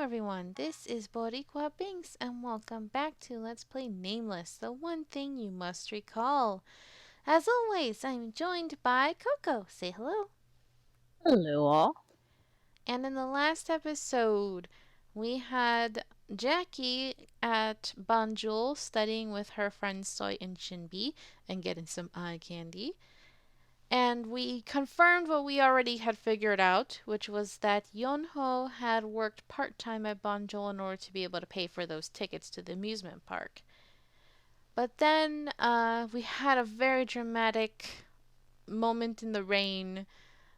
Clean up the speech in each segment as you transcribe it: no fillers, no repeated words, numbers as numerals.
everyone, this is Boricua Binks, and welcome back to Let's Play Nameless, the one thing you must recall. As always, I'm joined by Coco. Say hello. Hello, all. And in the last episode, we had Jackie at Banjul studying with her friends Soy and Shinbi and getting some eye candy. And we confirmed what we already had figured out, which was that Yeonho had worked part-time at Banjul in order to be able to pay for those tickets to the amusement park. But then we had a very dramatic moment in the rain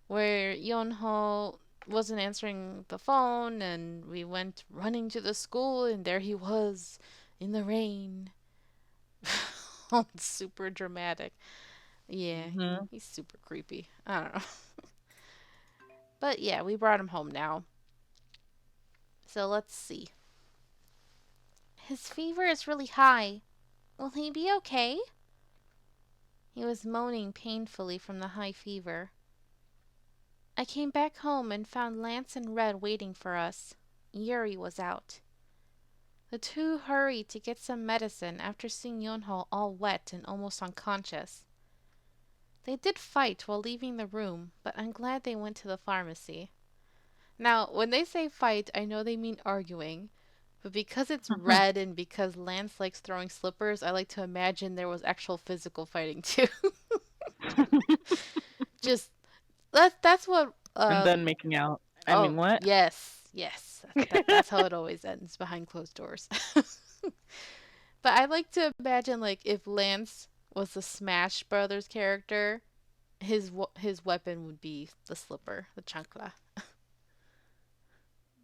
where Yeonho wasn't answering the phone, and we went running to the school, and there he was in the rain. Super dramatic. Yeah, Hmm. he's super creepy. I don't know. But yeah, we brought him home now. So let's see. His fever is really high. Will he be okay? He was moaning painfully from the high fever. I came back home and found Lance and Red waiting for us. Yuri was out. The two hurried to get some medicine after seeing Yeonho all wet and almost unconscious. They did fight while leaving the room, but I'm glad they went to the pharmacy. Now, when they say fight, I know they mean arguing. But because it's red and because Lance likes throwing slippers, I like to imagine there was actual physical fighting too. Just that's what And then making out. I oh mean, what? yes, that's how it always ends, behind closed doors. But I like to imagine, like, if Lance was the Smash Brothers character, his weapon would be the slipper, the chancla.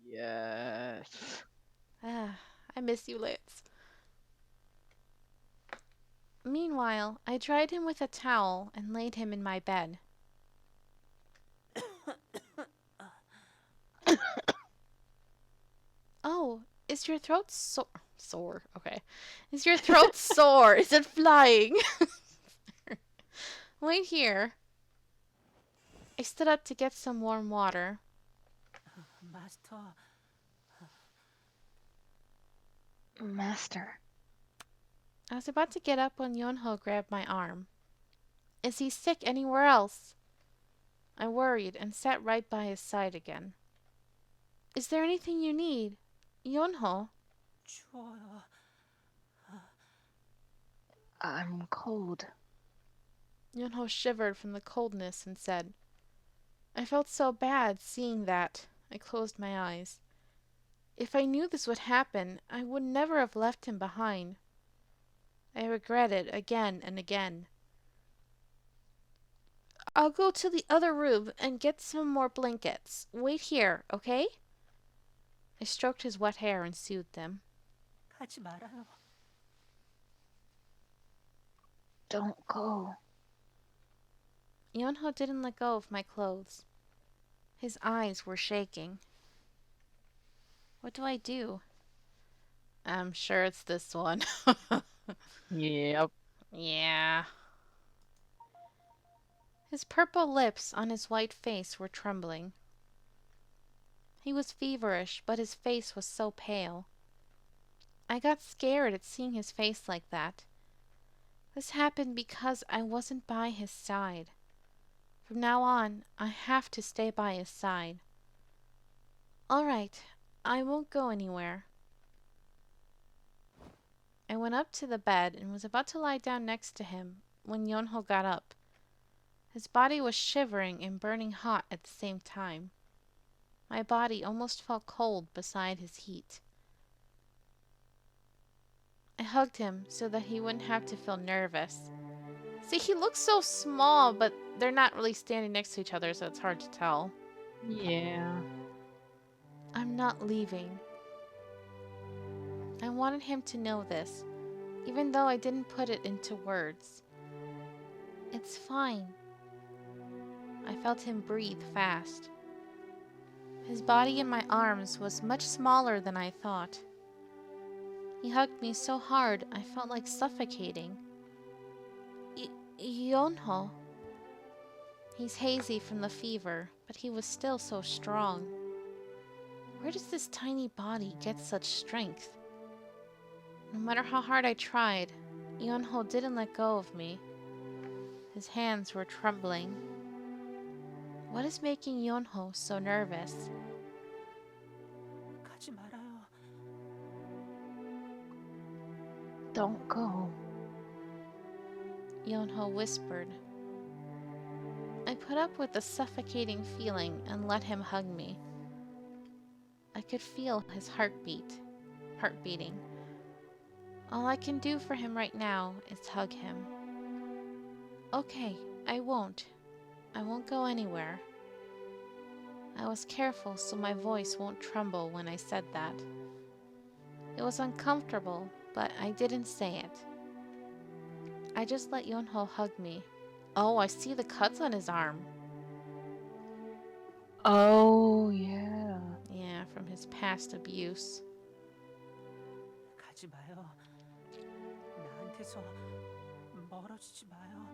Yes. Ah, I miss you, Lance. Meanwhile, I dried him with a towel and laid him in my bed. Oh, is your throat sore? Okay. Is your throat sore? Is it flying? Wait here. I stood up to get some warm water. Master. Master. I was about to get up when Yeonho grabbed my arm. Is he sick anywhere else? I worried and sat right by his side again. Is there anything you need? Yeonho? 좋아요. I'm cold. Yeonho shivered from the coldness and said, I felt so bad seeing that. I closed my eyes. If I knew this would happen, I would never have left him behind. I regretted again and again. I'll go to the other room and get some more blankets. Wait here, okay? I stroked his wet hair and soothed him. 가지 말아요. Don't go. Yeonho didn't let go of my clothes. His eyes were shaking. What do I do? I'm sure it's this one. Yep. Yeah. His purple lips on his white face were trembling. He was feverish, but his face was so pale. I got scared at seeing his face like that. This happened because I wasn't by his side. From now on, I have to stay by his side. All right, I won't go anywhere. I went up to the bed and was about to lie down next to him when Yeonho got up. His body was shivering and burning hot at the same time. My body almost felt cold beside his heat. I hugged him so that he wouldn't have to feel nervous. See, he looks so small, but they're not really standing next to each other, so it's hard to tell. Yeah. I'm not leaving. I wanted him to know this, even though I didn't put it into words. It's fine. I felt him breathe fast. His body in my arms was much smaller than I thought. He hugged me so hard I felt like suffocating. Yeonho. He's hazy from the fever, but he was still so strong. Where does this tiny body get such strength? No matter how hard I tried, Yeonho didn't let go of me. His hands were trembling. What is making Yeonho so nervous? 가지 말아요. Don't go. Yeonho whispered. I put up with the suffocating feeling and let him hug me. I could feel his heart beating. All I can do for him right now is hug him. Okay, I won't. I won't go anywhere. I was careful so my voice won't tremble when I said that. It was uncomfortable, but I didn't say it. I just let Yeonho hug me. Oh, I see the cuts on his arm. Oh, yeah. Yeah, from his past abuse. 가지 마요. 나한테서 멀어지지 마요.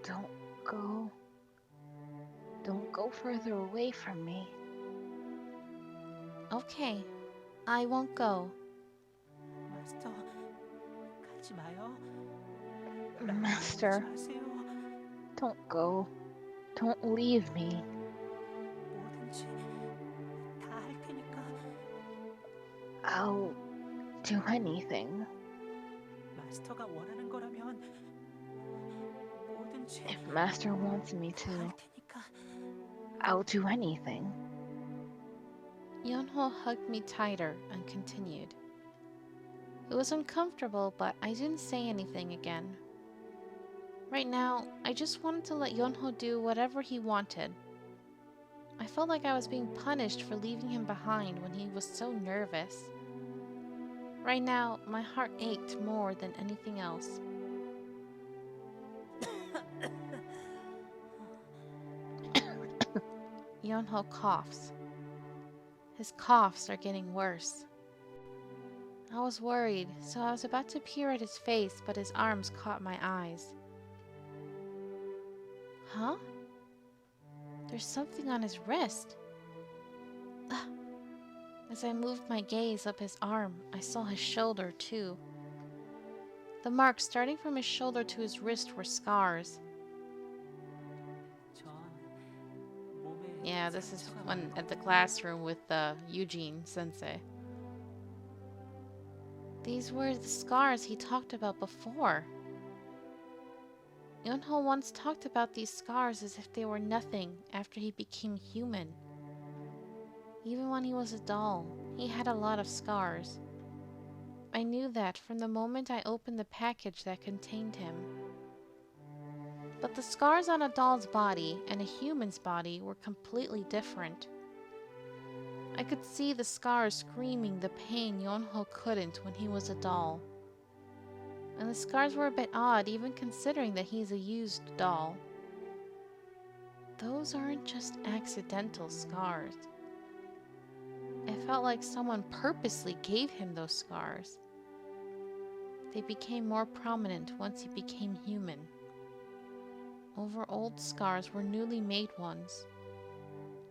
Don't go. Don't go further away from me. Okay, I won't go. 마스터, 가지 마요. Master, 마세요. don't go. Don't leave me. 뭐든지 다 할 테니까. I'll do anything. 마스터가 원하는 거라면 뭐든지 If Master wants me 다 할 to, 테니까. I'll do anything. Yeonho hugged me tighter and continued. It was uncomfortable, but I didn't say anything again. Right now, I just wanted to let Yeonho do whatever he wanted. I felt like I was being punished for leaving him behind when he was so nervous. Right now, my heart ached more than anything else. Yeonho coughs. His coughs are getting worse. I was worried, so I was about to peer at his face, but his arms caught my eyes. Huh? There's something on his wrist. Ugh. As I moved my gaze up his arm, I saw his shoulder too. The marks starting from his shoulder to his wrist were scars. 전 몸에 Yeah, this is 상처가 when at the 많거든요. classroom with Eugene sensei. These were the scars he talked about before. Yeonho once talked about these scars as if they were nothing after he became human. Even when he was a doll, he had a lot of scars. I knew that from the moment I opened the package that contained him. But the scars on a doll's body and a human's body were completely different. I could see the scars screaming the pain Yeonho couldn't when he was a doll. And the scars were a bit odd, even considering that he's a used doll. Those aren't just accidental scars. It felt like someone purposely gave him those scars. They became more prominent once he became human. Over old scars were newly made ones.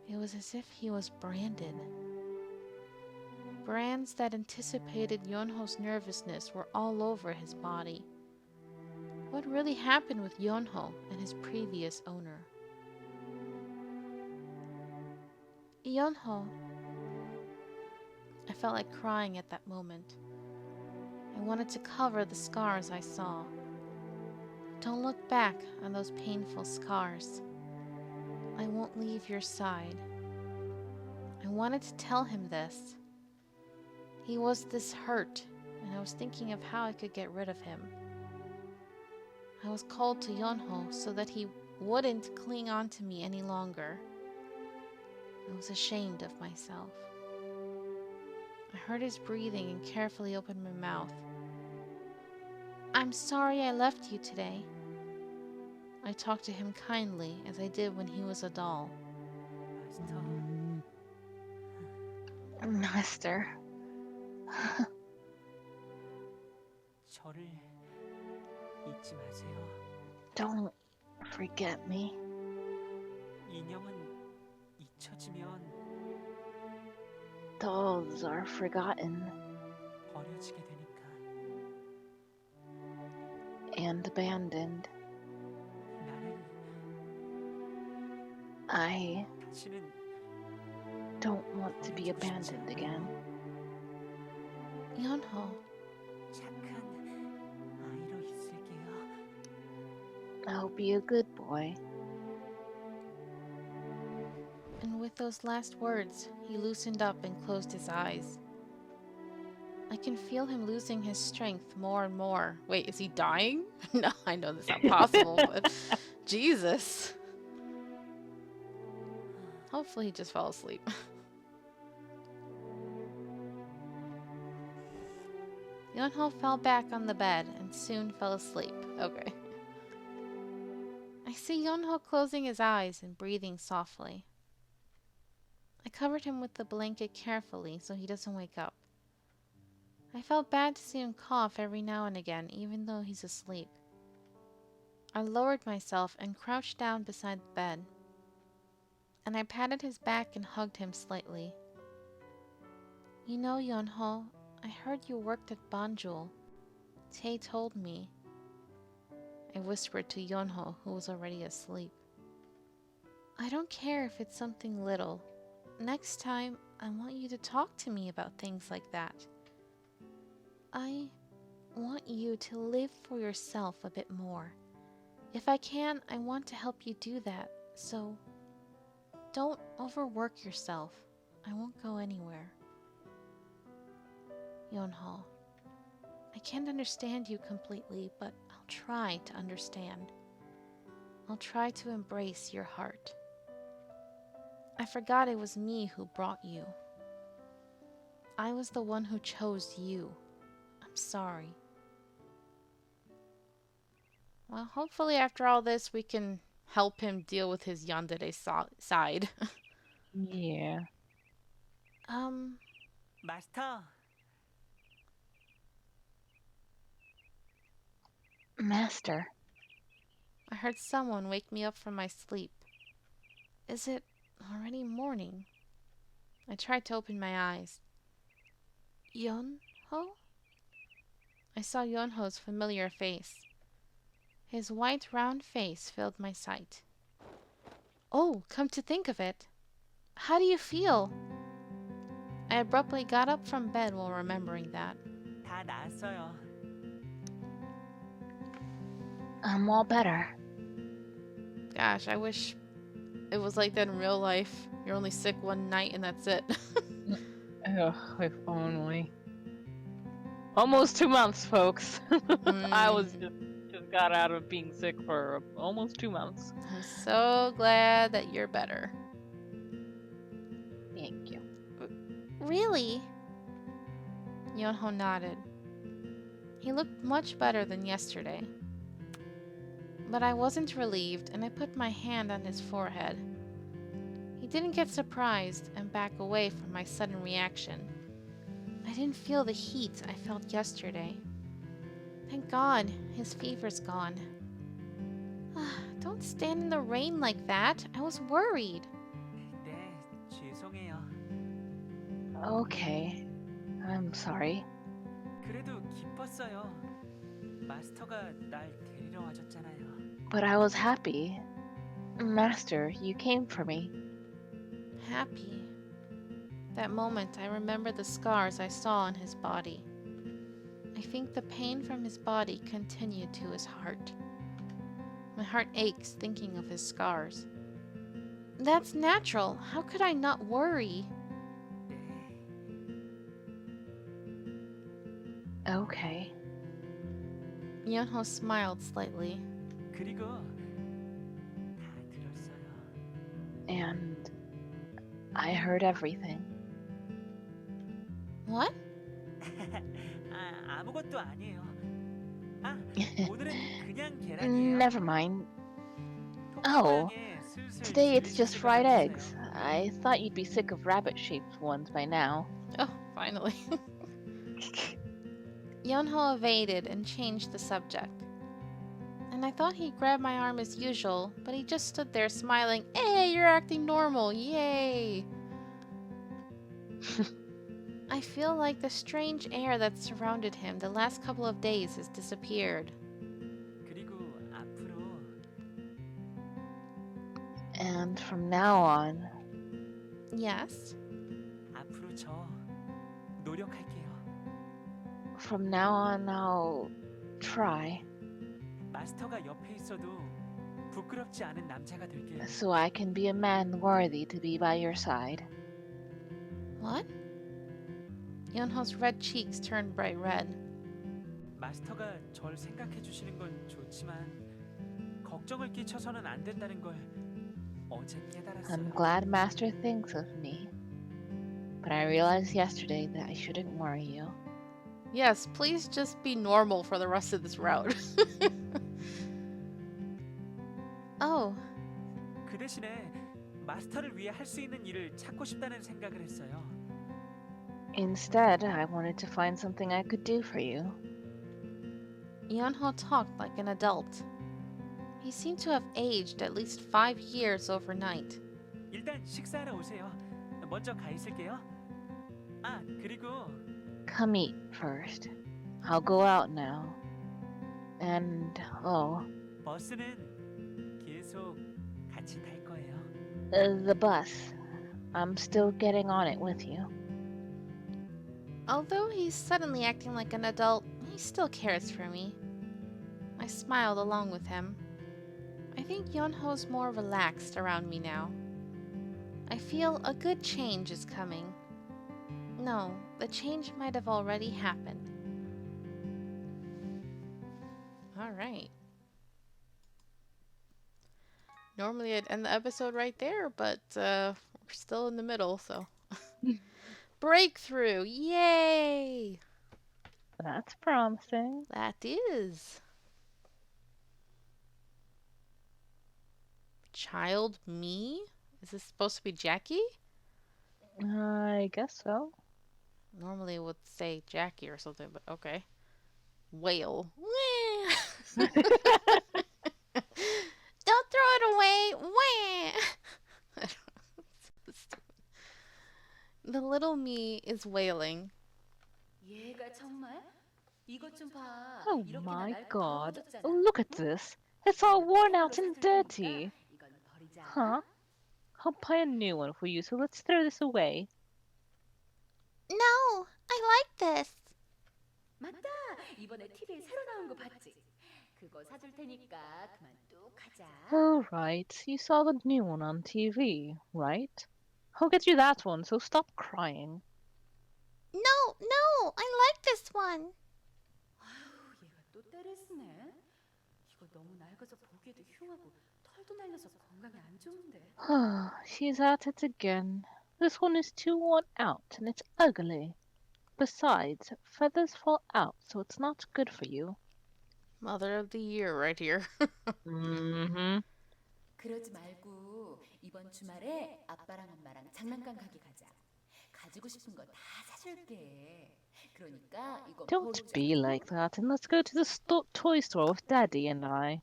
It was as if he was branded. Brands that anticipated Yeonho's nervousness were all over his body. What really happened with Yeonho and his previous owner? Yeonho. I felt like crying at that moment. I wanted to cover the scars I saw. Don't look back on those painful scars. I won't leave your side. I wanted to tell him this. He was this hurt, and I was thinking of how I could get rid of him. I was cold to Yeonho so that he wouldn't cling on to me any longer. I was ashamed of myself. I heard his breathing and carefully opened my mouth. I'm sorry I left you today. I talked to him kindly as I did when he was a doll. 마스터, Master, 저를 잊지 마세요. don't forget me. 인형은 잊혀지면 dolls are forgotten 버려지게 되니까 and abandoned. 나는 I 다시는 don't want to be abandoned again. Yeonho, 착한 아이로 있을게요. I'll be a good boy. and with those last words, he loosened up and closed his eyes. I can feel him losing his strength more and more. Wait, is he dying? No, I know that's not possible, but Jesus. Hopefully he just fell asleep. Yeonho fell back on the bed and soon fell asleep. Okay. I see Yeonho closing his eyes and breathing softly. I covered him with the blanket carefully so he doesn't wake up. I felt bad to see him cough every now and again, even though he's asleep. I lowered myself and crouched down beside the bed, and I patted his back and hugged him slightly. You know, Yeonho, I heard you worked at Banjul. Tae told me. I whispered to Yeonho, who was already asleep. I don't care if it's something little. Next time, I want you to talk to me about things like that. I want you to live for yourself a bit more. If I can, I want to help you do that, so don't overwork yourself. I won't go anywhere. Yeonho, I can't understand you completely, but I'll try to understand. I'll try to embrace your heart. I forgot it was me who brought you. I was the one who chose you. I'm sorry. Well, hopefully after all this, we can help him deal with his yandere side. Yeah. 마스터, Master, I heard someone wake me up from my sleep. Is it already morning? I tried to open my eyes. Yeonho? I saw Yeonho's familiar face. His white, round face filled my sight. Oh, come to think of it. How do you feel? I abruptly got up from bed while remembering that. 다 나았어요. I'm all better. Gosh, I wish it was like that in real life. You're only sick one night and that's it. Ugh, if only. Almost 2 months, folks. I was just got out of being sick for almost 2 months. I'm so glad that you're better. Thank you. Really? Yeonho nodded. He looked much better than yesterday. But I wasn't relieved, and I put my hand on his forehead. He didn't get surprised and back away from my sudden reaction. I didn't feel the heat I felt yesterday. Thank God, his fever's gone. Don't stand in the rain like that. I was worried. 네, 죄송해요. Okay. I'm sorry. 그래도 기뻤어요. 마스터가 날 데리러 와줬잖아요. But I was happy. Master, you came for me. Happy. That moment, I remember the scars I saw on his body. I think the pain from his body continued to his heart. My heart aches thinking of his scars. That's natural. How could I not worry? 네. Okay. Yeonho smiled slightly. 그리고 다 들었어요. And I heard everything. What? 아무것도 아니에요. 오늘은 그냥 계란이에요. Never mind. 톡 Oh, 모양의 슬슬 Today it's 질리는 just 소리가 fried 났어요. eggs. I thought you'd be sick of rabbit-shaped ones by now. Oh, finally. Yeonho evaded and changed the subject. And I thought he'd grab my arm as usual, but he just stood there smiling. Hey, you're acting normal. Yay! I feel like the strange air that surrounded him the last couple of days has disappeared. 그리고 앞으로 And from now on, Yes? 앞으로 저 노력할게요. from now on, I'll try 마스터가 옆에 있어도 부끄럽지 않은 남자가 될게요. so I can be a man worthy to be by your side. What? Yeonho's red cheeks turned bright red. 마스터가 절 생각해 주시는 건 좋지만 걱정을 끼쳐서는 안 된다는 걸 어제 깨달았어요. I'm glad Master thinks of me, but I realized yesterday that I shouldn't worry you. Yes, please just be normal for the rest of this route. Oh, 그 대신에 마스터를 위해 할 수 있는 일을 찾고 싶다는 생각을 했어요. Instead, I wanted to find something I could do for you. Yeonho talked like an adult. He seemed to have aged at least 5 years overnight. 일단 식사하러 오세요. 먼저 가 있을게요. 아, 그리고 Come eat first. I'll go out now. And, oh, 버스는 계속 같이 탈 거예요. the bus. I'm still getting on it with you. Although he's suddenly acting like an adult, he still cares for me. I smiled along with him. I think Yeonho's more relaxed around me now. I feel a good change is coming. No, the change might have already happened. Alright. Normally I'd end the episode right there, but we're still in the middle, so. Breakthrough! Yay! That's promising. That is. Child me? Is this supposed to be Jackie? I guess so. Normally it would say Jackie or something, but okay. Whale. Don't throw it away. The little me is wailing. 얘가 정말? 이것 좀 봐. Oh 이렇게나 my 낡고 god. 더러워졌잖아. Look at this. It's all worn out and dirty. 이건 버리자. Huh? I'll buy a new one for you, so let's throw this away. No, I like this. 맞다. 이번에 TV에 새로 나온 거 봤지? 그거 사줄 테니까 그만 뚝 하자. Alright, you saw the new one on TV, right? I'll get you that one, so stop crying. No, I like this one. 아휴, 얘가 또 때를 쓰네. 이거 너무 낡아서 보기에도 흉하고 털도 날려서 건강에 안 좋은데. She's at it again. This one is too worn out and it's ugly. Besides, feathers fall out, so it's not good for you. Mother of the year right here. Mm-hmm. 그러지 말고 이번 주말에 아빠랑 엄마랑 장난감 가게 가자. 가지고 싶은 거 다 사줄게. 그러니까 이거 Don't 버리자. be like that, and let's go to the toy store with Daddy and I.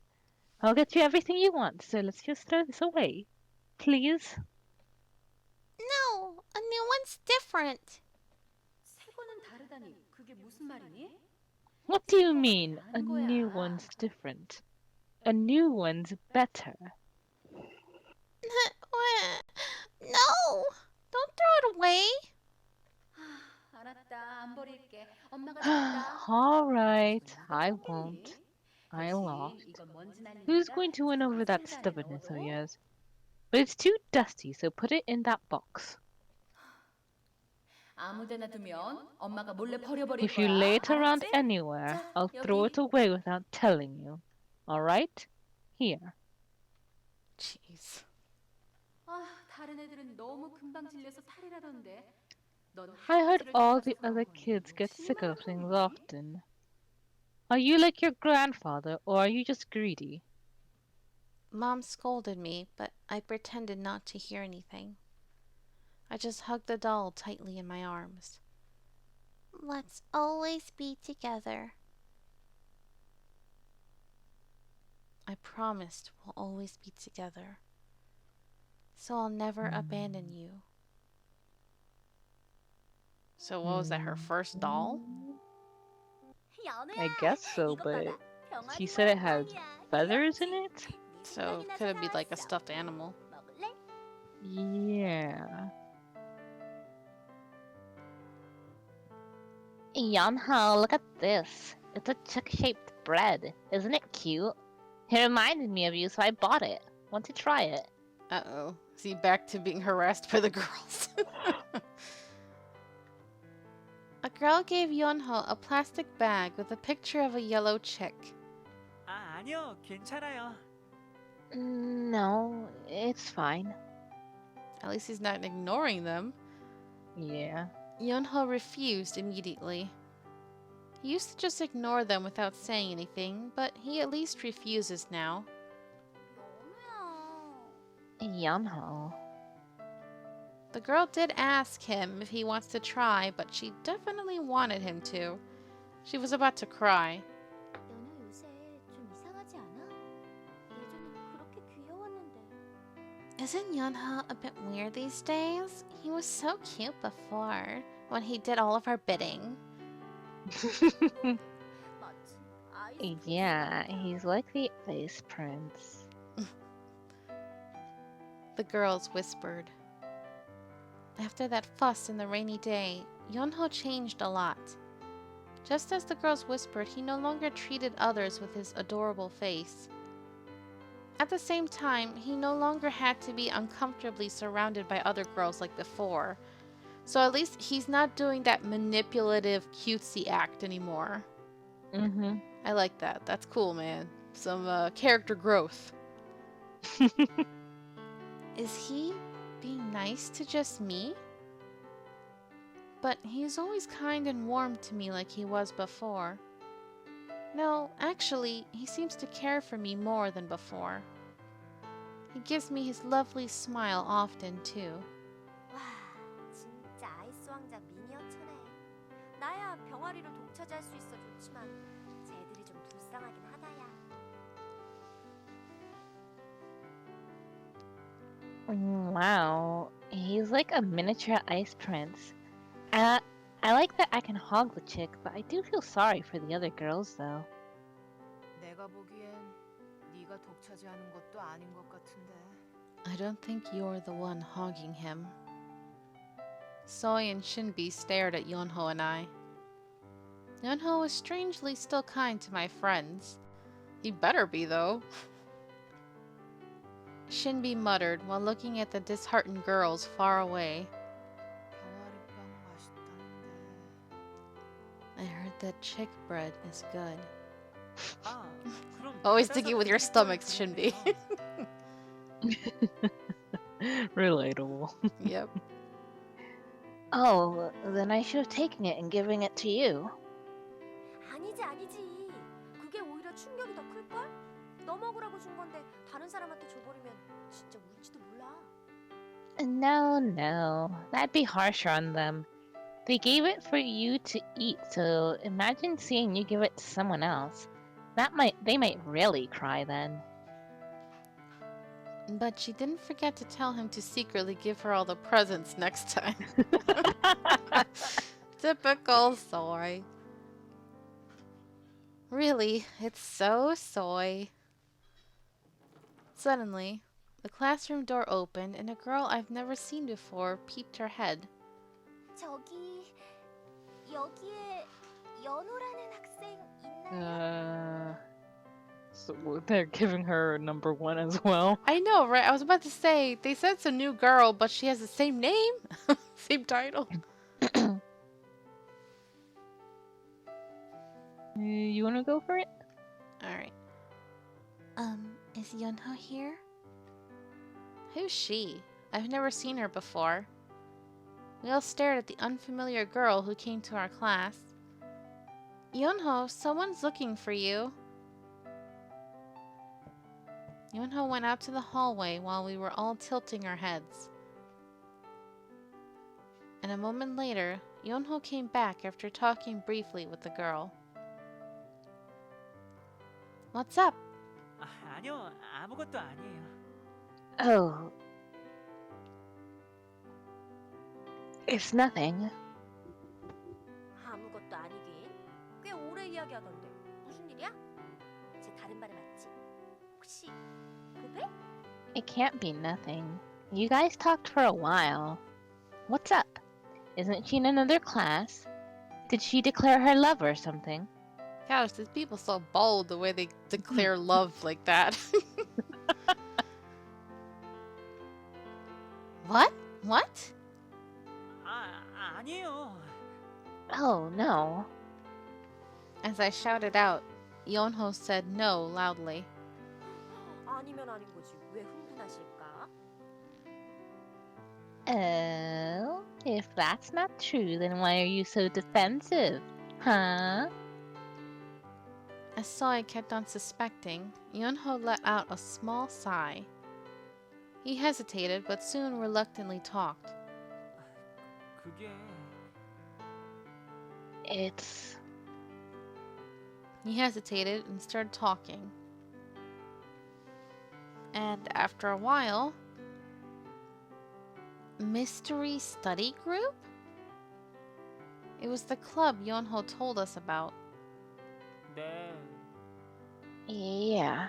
I'll get you everything you want, so let's just throw this away. Please? No, a new one's different. 새 거는 다르다니 그게 무슨 말이니? What do you mean, a new one's different? A new one's better. No, don't throw it away. 알았다. 안 버릴게. 엄마가 줬다. Alright, I 줬겠니? won't. I 대신 lost. 이건 먼지 날리니까 Who's going to win over that 상자에 stubbornness of 넣어둬. yours? But it's too dusty, so put it in that box. 아무데나 두면 엄마가 몰래 버려버릴 If you 거야. lay it around 알았지? anywhere, 자, I'll throw 여기. it away without telling you. Alright? Here. Jeez. 아, 다른 애들은 너무 금방 질려서 탈이라던데. 넌 I heard 할아버지를 all the 닮아서 other 그런 거니? kids get 무슨 sick of 말을 things 하니? often. Are you like your grandfather, or are you just greedy? Mom scolded me, but I pretended not to hear anything. I just hugged the doll tightly in my arms. Let's always be together. I promised we'll always be together. So I'll never abandon you. So what was that, her first doll? I guess so, but she said it had feathers in it? So could it be like a stuffed animal? Yeah. Yeonho, look at this. It's a chick-shaped bread. Isn't it cute? It reminded me of you, so I bought it. Want to try it? Uh-oh. Is he back to being harassed by the girls? A girl gave Yeonho a plastic bag with a picture of a yellow chick. 아, 아니요. 괜찮아요. No, it's fine. At least he's not ignoring them. Yeah. Yeonho refused immediately. He used to just ignore them without saying anything, but he at least refuses now. Yeonho. The girl did ask him if he wants to try, but she definitely wanted him to. She was about to cry. 연호 요새 좀 이상하지 않아? 예전엔 그렇게 귀여웠는데. Isn't Yeonho a bit weird these days? He was so cute before, when he did all of our bidding. 마치 아이스 Yeah, he's like the Ice Prince. The girls whispered. After that fuss in the rainy day, Yeonho changed a lot. Just as the girls whispered, he no longer treated others with his adorable face. At the same time, he no longer had to be uncomfortably surrounded by other girls like before. So at least he's not doing that manipulative, cutesy act anymore. Mm-hmm. I like that. That's cool, man. Some character growth. Is he being nice to just me? But he's always kind and warm to me like he was before. No, actually, he seems to care for me more than before. He gives me his lovely smile often, too. 와, 진짜 아이스 왕자 미니어처네. 나야 병아리로 독차지할 수 있어 좋지만 쟤들이 좀 불쌍하긴 하다야. Wow, he's like a miniature Ice Prince. I like that I can hog the chick, but I do feel sorry for the other girls, though. 내가 보기엔 네가 독차지하는 것도 아닌 것 같은데. I don't think you're the one hogging him. Soy and Shinbi stared at Yeonho and I. Yeonho was strangely still kind to my friends. He better be, though. Shinbi muttered while looking at the disheartened girls far away. 병아리빵 맛있다는데. I heard that chick bread is good. 아, 그럼 Always 받아서 sticking with your 드릴 걸 stomachs, Shinbi. 그랬네요. Relatable. Yep. Oh, then I should have taken it and given it to you. 아니지 아니지. 그게 오히려 충격이 더 클걸? 너 먹으라고 준 건데 다른 사람한테 줘버리면 진짜 울지도 몰라. No, that'd be harsher on them. They gave it for you to eat, so imagine seeing you give it to someone else. They might really cry then. But she didn't forget to tell him to secretly give her all the presents next time. Typical Soy. Really, it's so Soy. Suddenly, the classroom door opened and a girl I've never seen before peeped her head. 저기 여기에 연호라는 학생 있나요? So they're giving her number one as well. I know, right? I was about to say, they said it's a new girl, but she has the same name? Same title. You wanna go for it? Alright. Is Yeonho here? Who's she? I've never seen her before. We all stared at the unfamiliar girl who came to our class. Yeonho, someone's looking for you. Yeonho went out to the hallway while we were all tilting our heads. And a moment later, Yeonho came back after talking briefly with the girl. What's up? 아, 아니요, 아무것도 아니에요. Oh. It's nothing. 이야기하던데 무슨 일이야? 제 다른 말에 맞지? 혹시 고백? It can't be nothing. You guys talked for a while. What's up? Isn't she in another class? Did she declare her love or something? Gosh, these people so bold the way they declare love like that. What? What? 아니에요. Oh, no. As I shouted out, Yeonho said no loudly. 아니면 아닌 거지. 왜 흥분하실까? Oh, if that's not true, then why are you so defensive? Huh? As Soy kept on suspecting, Yeonho let out a small sigh. He hesitated, but soon reluctantly talked. 그게 It's... He hesitated and started talking. And after a while, Mystery Study Group? It was the club Yeonho told us about. 네. Yeah.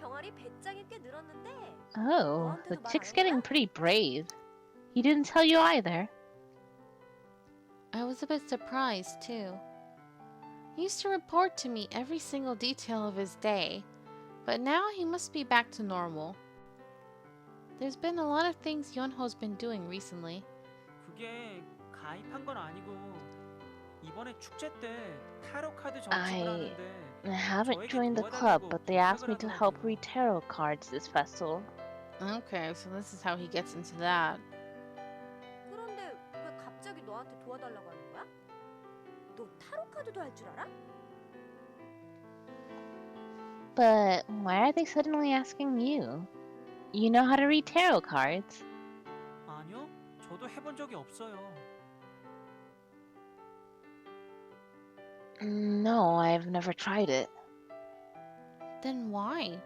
병아리 배짱이 꽤 늘었는데. Oh, the 너한테도 말 chick's 안 getting 했나? pretty brave. He didn't tell you either. I was a bit surprised, too. He used to report to me every single detail of his day, but now he must be back to normal. There's been a lot of things Yeonho's been doing recently. 그게 가입한 건 아니고 이번에 축제 때 타로 카드 I 전집을 하는데 I haven't 저에게 joined the club, 도와달라고 but they asked 부탁을 me to help 하더라고요. read tarot cards this festival. Okay, so this is how he gets into that. 그런데 왜 갑자기 너한테 도와달라고 하는 거야? 너 타로 카드도 할 줄 알아? But why are they suddenly asking you? You know how to read tarot cards. 아니요, 저도 해본 적이 없어요. No, I've never tried it. Then why?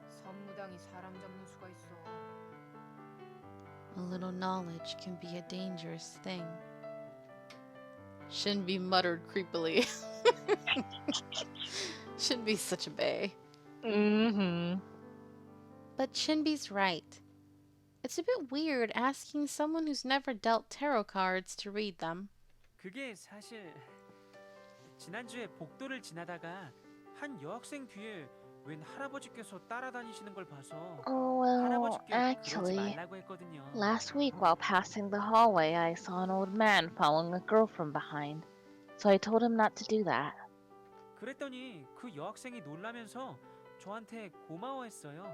선무당이 사람 잡는 수가 있어. A little knowledge can be a dangerous thing. Shinbi muttered creepily. Shinbi's such a bae. Mm-hmm. But Shinbi's right. It's a bit weird asking someone who's never dealt tarot cards to read them. 그게 사실 지난주에 복도를 지나다가 한 여학생 뒤에 웬 할아버지께서 따라다니시는 걸 봐서 Oh, well, 할아버지께 그러지 actually, 말라고 했거든요. last week while passing the hallway, I saw an old man following a girl from behind. So I told him not to do that. 그랬더니 그 여학생이 놀라면서 저한테 고마워했어요.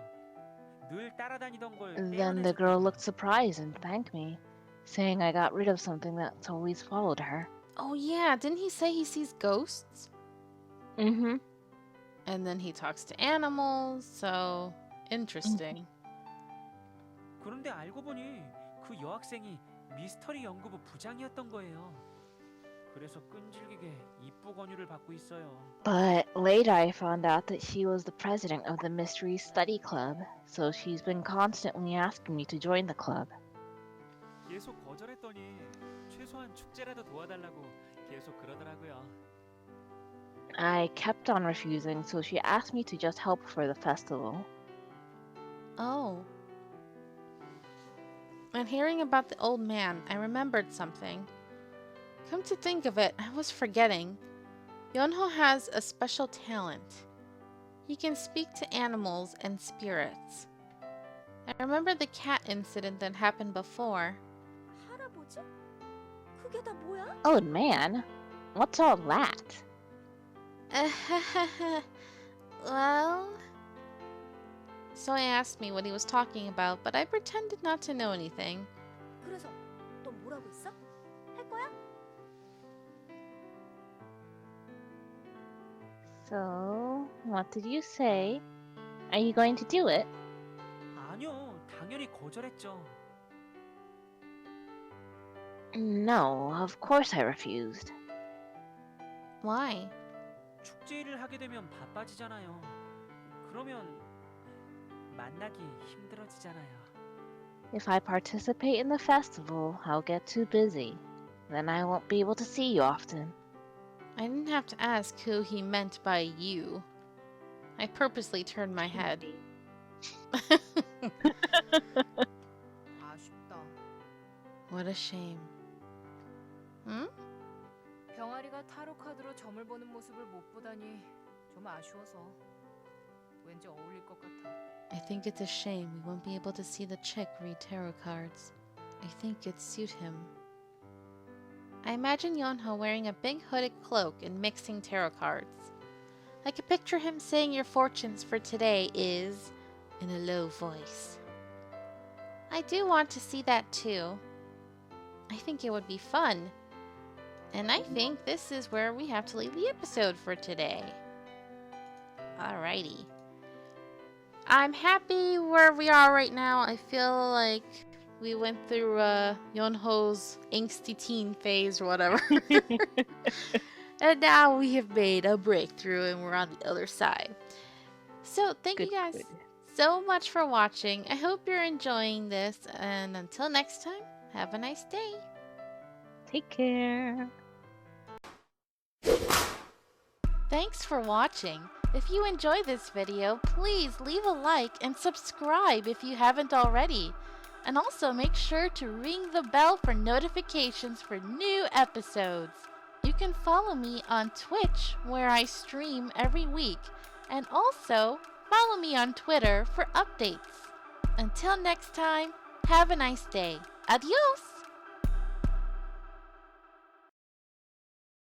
늘 따라다니던 걸 Then the girl 떼어내줬다고요. looked surprised and thanked me, saying I got rid of something that's always followed her. Oh yeah, didn't he say he sees ghosts? Mm-hmm. And then he talks to animals, so interesting. 그런데 알고 보니 그 여학생이 미스터리 연구부 부장이었던 거예요. 그래서 끈질기게 입부 권유를 받고 있어요. But later I found out that she was the president of the Mystery Study Club, so she's been constantly asking me to join the club. 계속 거절했더니 최소한 축제라도 도와달라고 계속 그러더라고요. I kept on refusing, so she asked me to just help for the festival. Oh. And hearing about the old man, I remembered something. Come to think of it, I was forgetting. Yeonho has a special talent. He can speak to animals and spirits. I remember the cat incident that happened before. 할아버지? 그게 다 뭐야? Old man? What's all that? Well... Soy asked me what he was talking about, but I pretended not to know anything. 그래서 너 뭐라고 했어? 할 거야? So, what did you say? Are you going to do it? 아니요, 당연히 거절했죠. No, of course I refused. Why? 축제 일을 하게 되면 바빠지잖아요. 그러면 만나기 힘들어지잖아요. If I participate in the festival, I'll get too busy. Then I won't be able to see you often. I didn't have to ask who he meant by you. I purposely turned my head. 아쉽다. What a shame. Hmm? 병아리가 타로 카드로 점을 보는 모습을 못 보다니 좀 아쉬워서. 왠지 어울릴 것 같아. I think it's a shame we won't be able to see the chick read tarot cards. I think it'd suit him. I imagine Yeonho wearing a big hooded cloak and mixing tarot cards. I could picture him saying your fortunes for today is in a low voice. I do want to see that too. I think it would be fun. And I think this is where we have to leave the episode for today. Alrighty. I'm happy where we are right now. I feel like we went through Yeonho's angsty teen phase or whatever. And now we have made a breakthrough and we're on the other side. So thank you guys so much for watching. I hope you're enjoying this. And until next time, have a nice day. Take care. Thanks for watching. If you enjoyed this video, please leave a like and subscribe if you haven't already. And also make sure to ring the bell for notifications for new episodes. You can follow me on Twitch where I stream every week. And also follow me on Twitter for updates. Until next time, have a nice day. Adios!